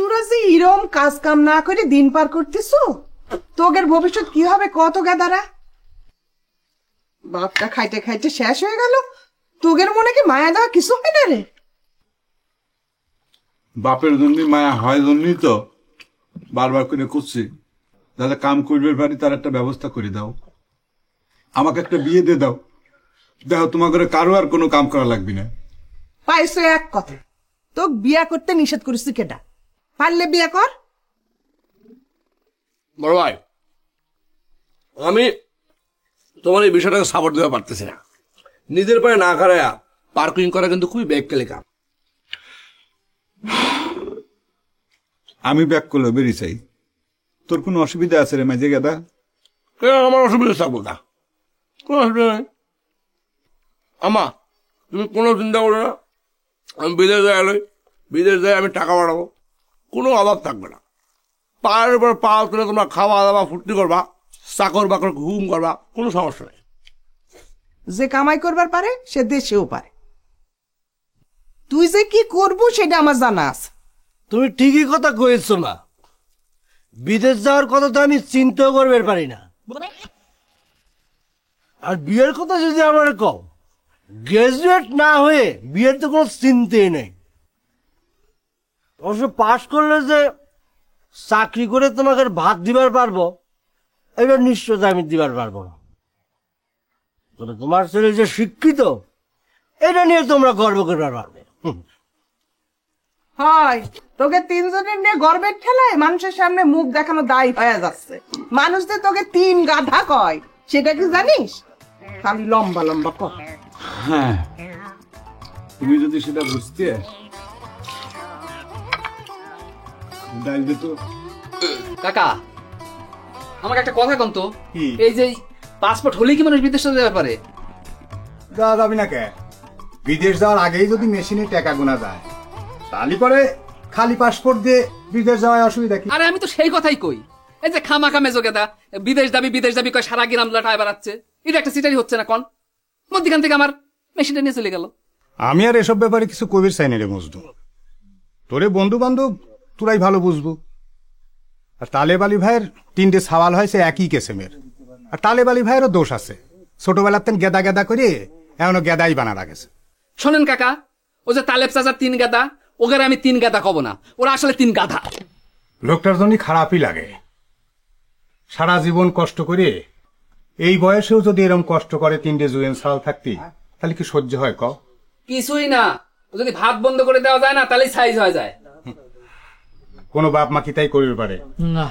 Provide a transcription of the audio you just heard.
তোরা যে এরম কাজ কাম না করে দিন পার করতেছ, তোদের ভবিষ্যৎ কি হবে কত গাদারা? বাপটা খাইতে খাইতে শেষ হয়ে গেল, তোদের মনে কি মায়া দেওয়া কিছু হয় না রে? বাপের জন্য মায়া হয় জন্যই তো বারবার করে করছি, যাতে কাম করবে পারি তার একটা ব্যবস্থা করে দাও, আমাকে একটা বিয়ে দিয়ে দাও, দেখো তোমার ঘরে কারো আর কোনো কাম করা লাগবে না। পাইছো এক কথা, তো বিয়া করতে নিষেধ করেছি কেটা? পারলে বিয়া কর। বড় ভাই, আমি তোমার এই বিষয়টাকে সাপোর্ট দেওয়া পারতেছি না। নিজের পায়ে না খাড়ায়া পার্কিং করা কিন্তু খুবই ব্যাককেলে কাম। আমি ব্যাক করলে বেরিয়ে চাই, তোর কোনো অসুবিধা আছে রে মাঝে গেদা? আমার অসুবিধা থাকবো না, কোনো অসুবিধা নেই। আমা তুমি কোনো চিন্তা করো না, আমি বিদেশ যাই, বিদেশ যাই আমি টাকা বাড়াবো, কোনো অভাব থাকবে না। পায়ের উপর পা তুলে তোমরা খাওয়া দাওয়া ফুর্তি করবা, চাকর বাকর ঘুম করবা, কোনো সমস্যা নেই। যে কামাই করবার পারে সে দেশেও পারে। তুই যে কি করবো সেটা আমার জানা আছে। তুমি ঠিকই কথা কয়েছো না, বিদেশ যাওয়ার কথা তো আমি চিন্তাও করবে পারি না। আর বিয়ের কথা যদি আমার কও, গ্রাজুয়েট না হয়ে বিয়ের তো কোনো চিন্তাই নেই। অবশ্য পাশ করলে যে চাকরি করে তোমাকে ভাত দিবার পারবো, এটা নিশ্চয়তা আমি দিবার পারবো না। তবে তোমার ছেলে যে শিক্ষিত, এটা নিয়ে তোমরা গর্ব করবার পারবে। হয় তোকে তিনজনের নিয়ে গর্বের ঠেলায় মানুষের সামনে মুখ দেখানো দায় হয়ে যাচ্ছে। মানুষদের তোকে তিন গাধা কয়, সেটা কি জানিস? খালি লম্বা লম্বা কর। হ্যাঁ, তুমি যদি সেটা বুঝতে তো। কাকা, আমাকে একটা কথা কন তো, এই যে পাসপোর্ট হলেই কি মানুষ বিদেশ যেতে পারে? যাওয়া যাবি না কে? বিদেশ যাওয়ার আগেই যদি মেশিনে টাকা গোনা যায়, তাহলে পরে খালি পাসপোর্ট দিয়ে বিদেশ যাওয়ার অসুবিধা কি? আরে আমি তো সেই কথাই কই, এই যে খামাখা মেজোগেদা বিদেশ দাবি কয় সারা গ্রাম লাটায় বেড়াচ্ছে, এটা একটা সিটারি হচ্ছে না কন? মধ্যখান থেকে আমার মেশিনটা নিয়ে চলে গেল। আমি আর এসব ব্যাপারে কিছু কবির চাই না রে মজদু। তোরে বন্ধু বান্ধব তোরাই ভালো বুঝবো। আর তালেব আলী ভাইয়ের 3টে সওয়াল হয়েছে একই কেসেমের। আর তালেব আলী ভাইয়েরও দোষ আছে, ছোটবেলার তেন গেদা গেদা করে এখনো গেদাই বানা রাখেছে। শোনেন কাকা, ও যে তালেব চাচার 3 গাদা, ওকে আমি 3 গাদা কব না, ওরা আসলে 3 গাধা। লোকটার জন্য খারাপই লাগে। সারা জীবন কষ্ট করে এই বয়সেও যদি এরকম কষ্ট করে 3টে জুয়েন সাল থাকতি, তাহলে কি সহ্য হয় ক? কিছুই না, যদি ভাত বন্ধ করে দেওয়া যায় না, তাহলেই সাইজ হয়ে যায়। কোনো বাপ মা কি তাই করবে পারে? না।